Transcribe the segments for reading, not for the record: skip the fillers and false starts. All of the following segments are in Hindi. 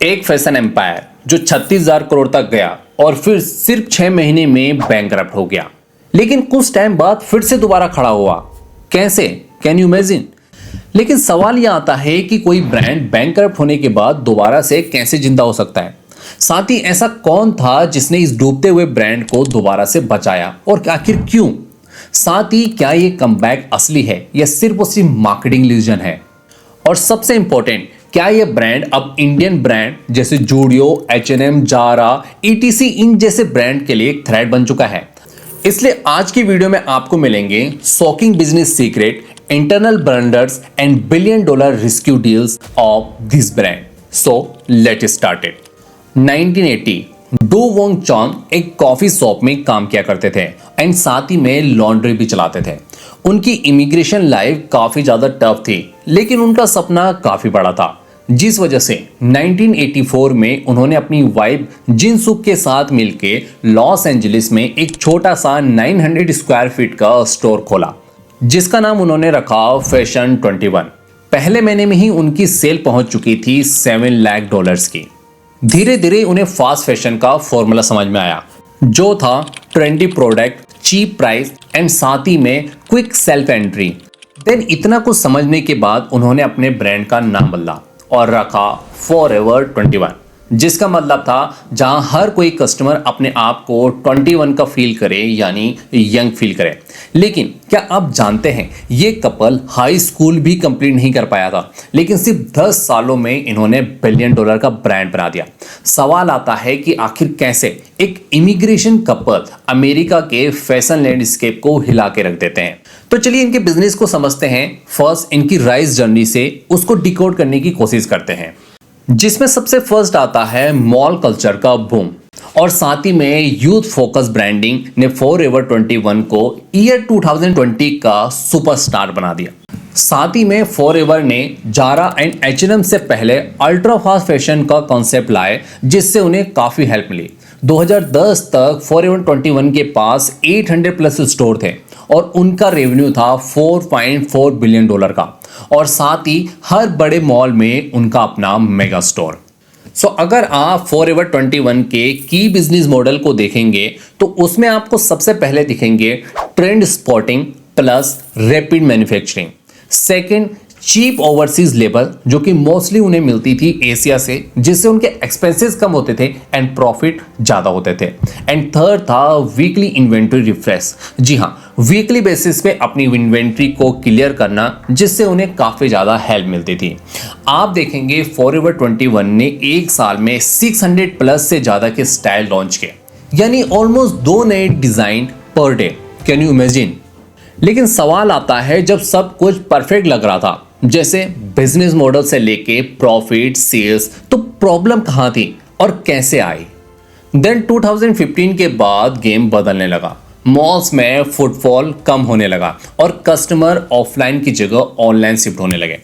एक फैशन एम्पायर जो 36,000 करोड़ तक गया और फिर सिर्फ 6 महीने में बैंकरप्ट हो गया, लेकिन कुछ टाइम बाद फिर से दोबारा खड़ा हुआ। कैसे? Can you imagine? लेकिन सवाल यह आता है कि कोई ब्रांड बैंकरप्ट होने के बाद दोबारा से कैसे जिंदा हो सकता है? साथ ही ऐसा कौन था जिसने इस डूबते हुए ब्रांड को दोबारा से बचाया और आखिर क्यों? साथ ही क्या ये कमबैक असली है या सिर्फ और सिर्फ मार्केटिंग इल्यूजन है? और सबसे इंपॉर्टेंट, क्या ये ब्रांड अब इंडियन ब्रांड जैसे जूडियो, H&M, जारा, ETC इन जैसे ब्रांड के लिए एक थ्रेट बन चुका है? इसलिए आज की वीडियो में आपको मिलेंगे shocking business secret, internal blunders and $1 billion rescue deals of this brand. So let's start it. 1980 Do Won Chang एक कॉफी शॉप में काम किया करते थे एंड साथ ही में लॉन्ड्री भी चलाते थे। उनकी इमिग्रेशन लाइफ काफी ज्यादा टफ थी, लेकिन उनका सपना काफी बड़ा था, जिस वजह से 1984 में उन्होंने अपनी वाइफ जिनसुक के साथ मिलकर लॉस एंजलिस में एक छोटा सा 900 स्क्वायर फीट का स्टोर खोला, जिसका नाम उन्होंने रखा फैशन 21। पहले महीने में ही उनकी सेल पहुंच चुकी थी $7 लाख की। धीरे धीरे उन्हें फास्ट फैशन का फॉर्मूला समझ में आया, जो था trendy product, cheap price and साथ ही में क्विक सेल्फ एंट्री। देन इतना कुछ समझने के बाद उन्होंने अपने ब्रांड का नाम बदला और रखा फॉरएवर 21, जिसका मतलब था जहां हर कोई कस्टमर अपने आप को 21 का फील करे, यानी यंग फील करे। लेकिन क्या आप जानते हैं ये कपल हाई स्कूल भी कंप्लीट नहीं कर पाया था, लेकिन सिर्फ 10 सालों में इन्होंने $1 billion का ब्रांड बना दिया। सवाल आता है कि आखिर कैसे एक इमिग्रेशन कपल अमेरिका के फैशन लैंडस्केप को हिला के रख देते हैं। तो चलिए इनके बिजनेस को समझते हैं। फर्स्ट इनकी राइज जर्नी से उसको डिकोड करने की कोशिश करते हैं, जिसमें सबसे फर्स्ट आता है मॉल कल्चर का बूम और साथ ही में यूथ फोकस ब्रांडिंग ने फॉरएवर 21 को ईयर 2020 का सुपरस्टार बना दिया। साथ ही में फॉरएवर ने जारा एंड H&M से पहले अल्ट्रा फास्ट फैशन का कॉन्सेप्ट लाए, जिससे उन्हें काफी हेल्प मिली। 2010 तक फॉरएवर 21 के पास 800 प्लस स्टोर थे और उनका रेवेन्यू था $4.4 बिलियन का, और साथ ही हर बड़े मॉल में उनका अपना मेगा स्टोर। सो अगर आप फॉरएवर 21 के की बिजनेस मॉडल को देखेंगे तो उसमें आपको सबसे पहले दिखेंगे trend spotting plus rapid manufacturing. Second, cheap overseas labour, जो कि मोस्टली उन्हें मिलती थी एशिया से, जिससे उनके एक्सपेंसेस कम होते थे एंड प्रॉफिट ज़्यादा होते थे। एंड थर्ड था वीकली इन्वेंट्री रिफ्रेश। जी हाँ, वीकली बेसिस पे अपनी इन्वेंट्री को क्लियर करना, जिससे उन्हें काफ़ी ज़्यादा हेल्प मिलती थी। आप देखेंगे फॉरएवर 21 ने एक साल में 600 प्लस से ज़्यादा के स्टाइल लॉन्च किए, यानी ऑलमोस्ट 2 नए design per day. Can you imagine? लेकिन सवाल आता है, जब सब कुछ परफेक्ट लग रहा था, जैसे बिजनेस मॉडल से लेके प्रॉफिट, सेल्स, तो प्रॉब्लम कहां थी और कैसे आई? देन 2015 के बाद गेम बदलने लगा। मॉल्स में फुटफॉल कम होने लगा और कस्टमर ऑफलाइन की जगह ऑनलाइन शिफ्ट होने लगे।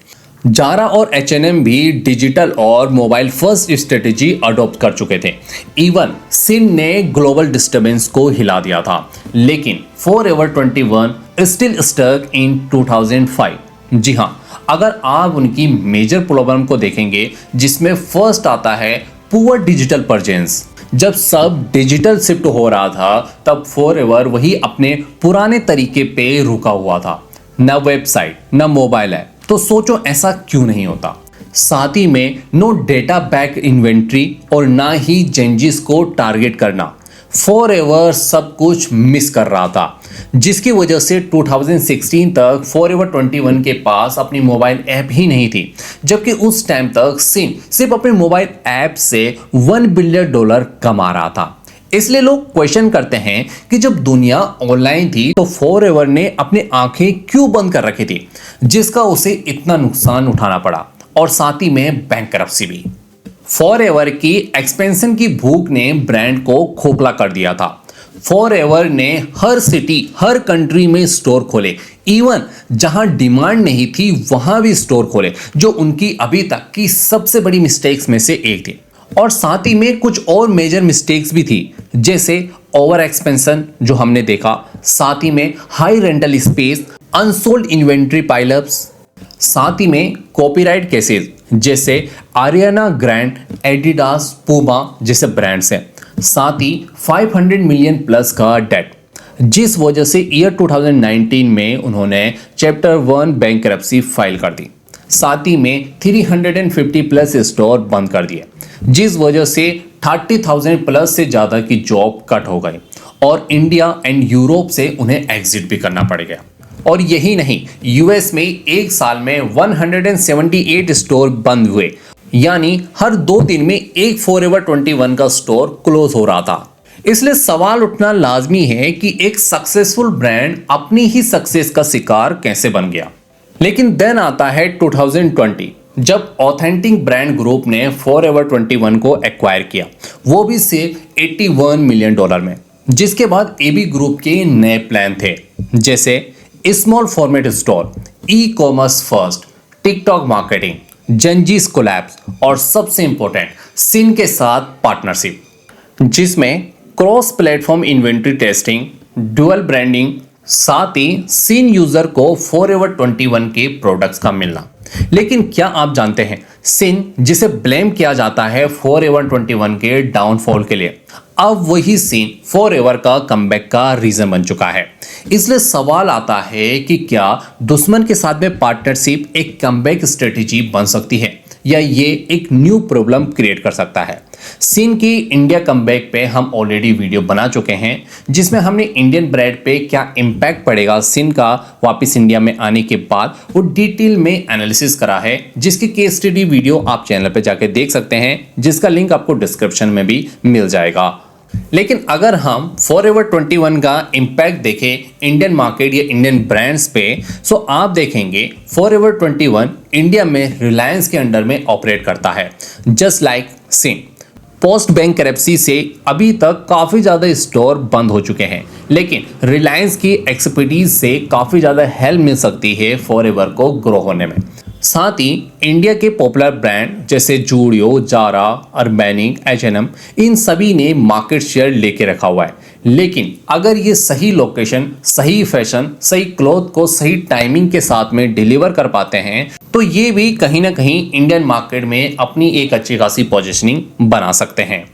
जारा और H&M भी डिजिटल और मोबाइल फर्स्ट स्ट्रेटेजी अडॉप्ट कर चुके थे। इवन सिन ने ग्लोबल डिस्टर्बेंस को हिला दिया था, लेकिन फॉरएवर 21 स्टिल स्टक इन 2005। जी हाँ, अगर आप उनकी मेजर प्रॉब्लम को देखेंगे, जिसमें फर्स्ट आता है पुअर डिजिटल परचेंस। जब सब डिजिटल शिफ्ट हो रहा था, तब फॉरएवर वही अपने पुराने तरीके पे रुका हुआ था, न वेबसाइट न मोबाइल ऐप। तो सोचो ऐसा क्यों नहीं होता? साथ ही में नो डेटा बैक इन्वेंट्री और ना ही चेंजेस को टारगेट करना। फॉरएवर सब कुछ मिस कर रहा था, जिसकी वजह से 2016 तक फॉरएवर 21 के पास अपनी मोबाइल ऐप ही नहीं थी, जबकि उस टाइम तक सिन सिर्फ अपने मोबाइल ऐप से $1 बिलियन कमा रहा था। इसलिए लोग क्वेश्चन करते हैं कि जब दुनिया ऑनलाइन थी तो फॉरएवर ने अपनी आंखें क्यों बंद कर रखी थी, जिसका उसे इतना नुकसान उठाना पड़ा, और साथ ही में बैंकरप्सी भी। फॉरएवर की एक्सपेंशन की भूख ने ब्रांड को खोखला कर दिया था। फॉरएवर ने हर सिटी, हर कंट्री में स्टोर खोले, इवन जहां डिमांड नहीं थी वहां भी स्टोर खोले, जो उनकी अभी तक की सबसे बड़ी मिस्टेक्स में से एक थी। और साथ ही में कुछ और मेजर मिस्टेक्स भी थी, जैसे ओवर एक्सपेंशन जो हमने देखा, साथ ही में high rental space, unsold inventory pileups, साथ ही में कॉपीराइट केसेस जैसे आरियाना ग्रैंड एडिडास, पूमा जैसे ब्रांड्स हैं, साथ ही 500 मिलियन प्लस का डेट, जिस वजह से ईयर 2019 में उन्होंने चैप्टर 1 बैंकरप्सी फाइल कर दी। साथ ही में 350 प्लस स्टोर बंद कर दिए, जिस वजह से 30,000 प्लस से ज़्यादा की जॉब कट हो गई और इंडिया एंड यूरोप से उन्हें एग्जिट भी करना पड़ गया। और यही नहीं, यूएस में एक साल में 178 स्टोर बंद हुए, यानी हर 2 दिन में एक फॉरएवर 21 का स्टोर क्लोज हो रहा था। इसलिए सवाल उठना लाजमी है कि एक सक्सेसफुल ब्रांड अपनी ही सक्सेस का शिकार कैसे बन गया। लेकिन देन आता है 2020, जब ऑथेंटिक ब्रांड ग्रुप ने फॉरएवर 21 को एक्वायर किया, वो भी सिर्फ $81 मिलियन में। जिसके बाद एबी ग्रुप के नए प्लान थे, जैसे small format store, e commerce first, TikTok marketing, Gen Z's collabs और सबसे इंपॉर्टेंट सिन के साथ पार्टनरशिप, जिसमें cross platform inventory testing, dual branding, साथ ही सिन यूजर को फॉरएवर 21 के प्रोडक्ट्स का मिलना। लेकिन क्या आप जानते हैं, सिन जिसे ब्लेम किया जाता है फॉरएवर 21 के डाउनफॉल के लिए, अब वही सिन फॉरएवर का कमबैक का रीजन बन चुका है। इसलिए सवाल आता है कि क्या दुश्मन के साथ में पार्टनरशिप एक कमबैक स्ट्रेटेजी बन सकती है, या ये एक न्यू प्रॉब्लम क्रिएट कर सकता है। सिन की इंडिया कमबैक पे हम ऑलरेडी वीडियो बना चुके हैं, जिसमें हमने इंडियन ब्रांड पे क्या इम्पैक्ट पड़ेगा सिन का वापस इंडिया में आने के बाद, वो डिटेल में एनालिसिस करा है, जिसकी केस स्टडी वीडियो आप चैनल पे जाके देख सकते हैं, जिसका लिंक आपको डिस्क्रिप्शन में भी मिल जाएगा। लेकिन अगर हम फॉरएवर 21 का इम्पैक्ट देखें इंडियन मार्केट या इंडियन ब्रांड्स पे, तो आप देखेंगे फॉरएवर 21 इंडिया में रिलायंस के अंडर में ऑपरेट करता है, जस्ट लाइक सिन। पोस्ट बैंकरप्सी से अभी तक काफ़ी ज़्यादा स्टोर बंद हो चुके हैं, लेकिन रिलायंस की एक्सपर्टीज से काफ़ी ज़्यादा हेल्प मिल सकती है फॉरएवर को ग्रो होने में। साथ ही इंडिया के पॉपुलर ब्रांड जैसे जूडियो, जारा, अर्बैनिक, H&M, इन सभी ने मार्केट शेयर लेके रखा हुआ है। लेकिन अगर ये सही लोकेशन, सही फैशन, सही क्लॉथ को सही टाइमिंग के साथ में डिलीवर कर पाते हैं, तो ये भी कहीं ना कहीं इंडियन मार्केट में अपनी एक अच्छी खासी पोजीशनिंग बना सकते हैं।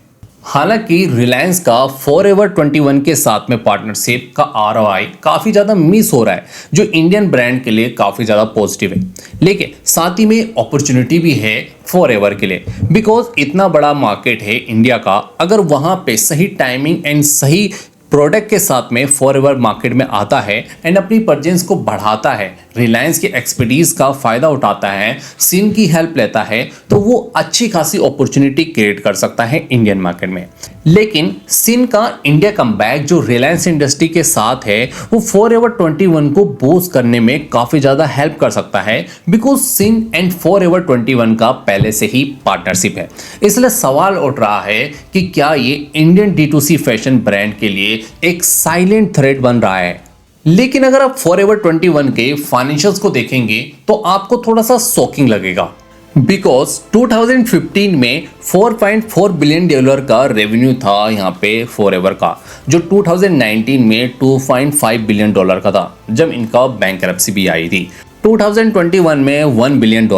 हालांकि रिलायंस का फॉरएवर 21 के साथ में पार्टनरशिप का ROI काफ़ी ज़्यादा मिस हो रहा है, जो इंडियन ब्रांड के लिए काफ़ी ज़्यादा पॉजिटिव है। लेकिन साथ ही में अपॉर्चुनिटी भी है फॉरएवर के लिए, बिकॉज इतना बड़ा मार्केट है इंडिया का, अगर वहाँ पे सही टाइमिंग एंड सही प्रोडक्ट के साथ में फॉरएवर मार्केट में आता है एंड अपनी परचेंस को बढ़ाता है, रिलायंस की एक्सपर्टीज का फायदा उठाता है, सिन की हेल्प लेता है, तो वो अच्छी खासी अपॉर्चुनिटी क्रिएट कर सकता है इंडियन मार्केट में। लेकिन सिन का इंडिया कमबैक जो रिलायंस इंडस्ट्री के साथ है, वो फॉरएवर 21 को बूस्ट करने में काफ़ी ज़्यादा हेल्प कर सकता है, बिकॉज सिन एंड फॉरएवर 21 का पहले से ही पार्टनरशिप है। इसलिए सवाल उठ रहा है कि क्या ये इंडियन D2C फैशन ब्रांड के लिए एक साइलेंट थ्रेट बन रहा है। लेकिन अगर आप फॉरएवर 21 के फाइनेंशियल्स को देखेंगे तो आपको थोड़ा सा शॉकिंग लगेगा, बिकॉज 2015 में $4.4 बिलियन का रेवेन्यू था यहाँ पे फॉरएवर का, जो 2019 में $2.5 बिलियन का था जब इनका बैंकरप्सी भी आई थी। 2021 में $1 बिलियन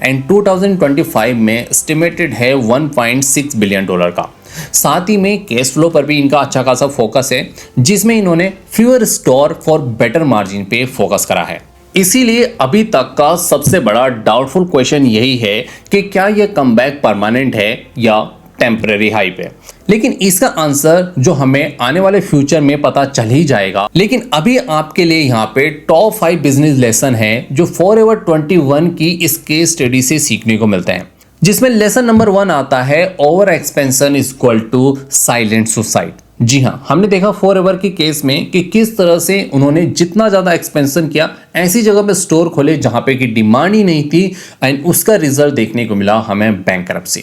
एंड 2025 में एस्टिमेटेड है $1.6 बिलियन का। साथ ही में कैश फ्लो पर भी इनका अच्छा खासा फोकस है, जिसमें इन्होंने fewer store for better margin पे फोकस करा है। इसीलिए अभी तक का सबसे बड़ा डाउटफुल क्वेश्चन यही है कि क्या यह कमबैक परमानेंट है या टेम्पररी हाइप है। लेकिन इसका आंसर जो हमें आने वाले फ्यूचर में पता चल ही जाएगा। लेकिन अभी आपके लिए यहाँ पे टॉप 5 बिजनेस लेसन है जो फॉरएवर 21 की इस केस स्टडी से सीखने को मिलते हैं, जिसमें लेसन नंबर 1 आता है over expansion is equal to silent suicide. जी हाँ, हमने देखा फॉरएवर के केस में कि किस तरह से उन्होंने जितना ज़्यादा एक्सपेंशन किया, ऐसी जगह पे स्टोर खोले जहाँ पे की डिमांड ही नहीं थी, एंड उसका रिजल्ट देखने को मिला हमें बैंकरप्सी।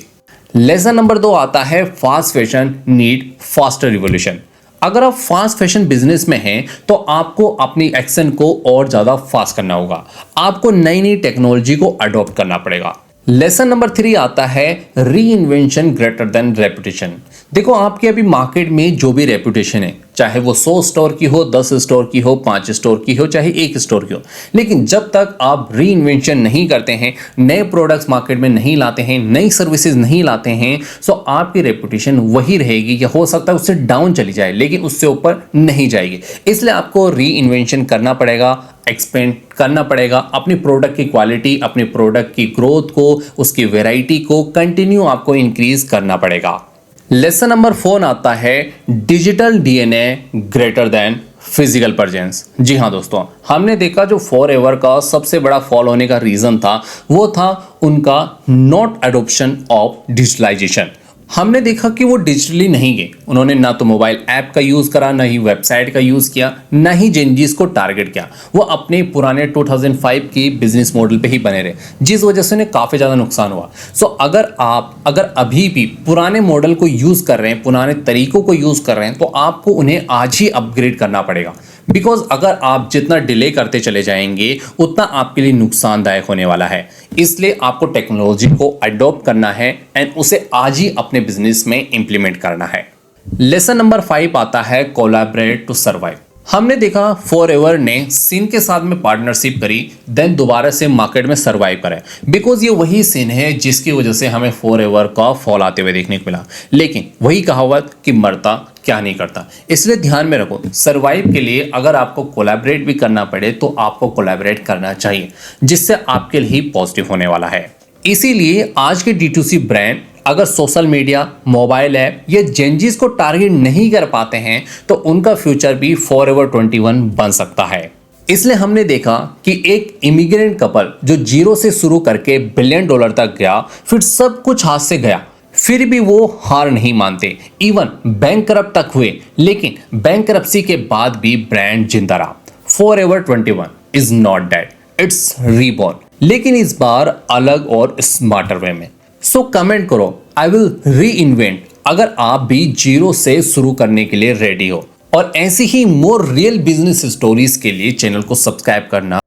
लेसन नंबर 2 आता है fast fashion need faster revolution. अगर आप फास्ट फैशन बिजनेस में हैं तो आपको अपनी एक्शन को और ज़्यादा फास्ट करना होगा, आपको नई नई टेक्नोलॉजी को अडॉप्ट करना पड़ेगा। लेसन नंबर 3 आता है री इन्वेंशन ग्रेटर देन रेपुटेशन। देखो, आपके अभी मार्केट में जो भी रेपुटेशन है, चाहे वो 100 स्टोर की हो, 10 स्टोर की हो, 5 स्टोर की हो, चाहे 1 स्टोर की हो। लेकिन जब तक आप री इन्वेंशन नहीं करते हैं, नए प्रोडक्ट्स मार्केट में नहीं लाते हैं, नई सर्विसेज नहीं लाते हैं, सो आपकी रेपुटेशन वही रहेगी या हो सकता है उससे डाउन चली जाए, लेकिन उससे ऊपर नहीं जाएगी। इसलिए आपको री इन्वेंशन करना पड़ेगा, एक्सपेंड करना पड़ेगा अपनी प्रोडक्ट की क्वालिटी, अपनी प्रोडक्ट की ग्रोथ को, उसकी वैरायटी को कंटिन्यू आपको इंक्रीज करना पड़ेगा। लेसन नंबर 4 आता है digital DNA greater than physical presence. जी हाँ दोस्तों, हमने देखा जो फॉरएवर का सबसे बड़ा फॉल होने का रीजन था वो था उनका नॉट एडॉप्शन ऑफ डिजिटलाइजेशन। हमने देखा कि वो डिजिटली नहीं गए, उन्होंने ना तो मोबाइल ऐप का यूज करा, ना ही वेबसाइट का यूज किया, ना ही जेनजीज को टारगेट किया। वो अपने पुराने 2005 की बिजनेस मॉडल पे ही बने रहे, जिस वजह से उन्हें काफी ज्यादा नुकसान हुआ। सो अगर अभी भी पुराने मॉडल को यूज कर रहे हैं, पुराने तरीकों को यूज कर रहे हैं, तो आपको उन्हें आज ही अपग्रेड करना पड़ेगा। बिकॉज अगर आप जितना डिले करते चले जाएंगे उतना आपके लिए नुकसानदायक होने वाला है। इसलिए आपको टेक्नोलॉजी को अडॉप्ट करना है एंड उसे आज ही अपने बिजनेस में इंप्लीमेंट करना है। लेसन नंबर 5 आता है कोलैबोरेट टू सर्वाइव। हमने देखा फॉरएवर ने सिन के साथ में पार्टनरशिप करी, देन दोबारा से मार्केट में सर्वाइव करे, बिकॉज ये वही सिन है जिसकी वजह से हमें फॉरएवर का फॉल आते हुए देखने को मिला। लेकिन वही कहावत कि मरता क्या नहीं करता, इसलिए ध्यान में रखो, सर्वाइव के लिए अगर आपको कोलैबोरेट भी करना पड़े तो आपको कोलैबोरेट करना चाहिए, जिससे आपके लिए पॉजिटिव होने वाला है। इसीलिए आज के D2C ब्रांड अगर सोशल मीडिया, मोबाइल ऐप या जेनजीज को टारगेट नहीं कर पाते हैं तो उनका फ्यूचर भी फॉरएवर 21 बन सकता है। इसलिए हमने देखा कि एक इमिग्रेंट कपल जो जीरो से शुरू करके $1 बिलियन तक गया, फिर सब कुछ हाथ से गया, फिर भी वो हार नहीं मानते, इवन बैंकरप्ट तक हुए, लेकिन बैंकरप्सी के बाद भी ब्रांड जिंदा रहा। Forever 21 is not dead, it's reborn, लेकिन इस बार अलग और स्मार्टर वे में। सो कमेंट करो, आई विल री इन्वेंट, अगर आप भी जीरो से शुरू करने के लिए रेडी हो। और ऐसी ही मोर रियल बिजनेस स्टोरीज के लिए चैनल को सब्सक्राइब करना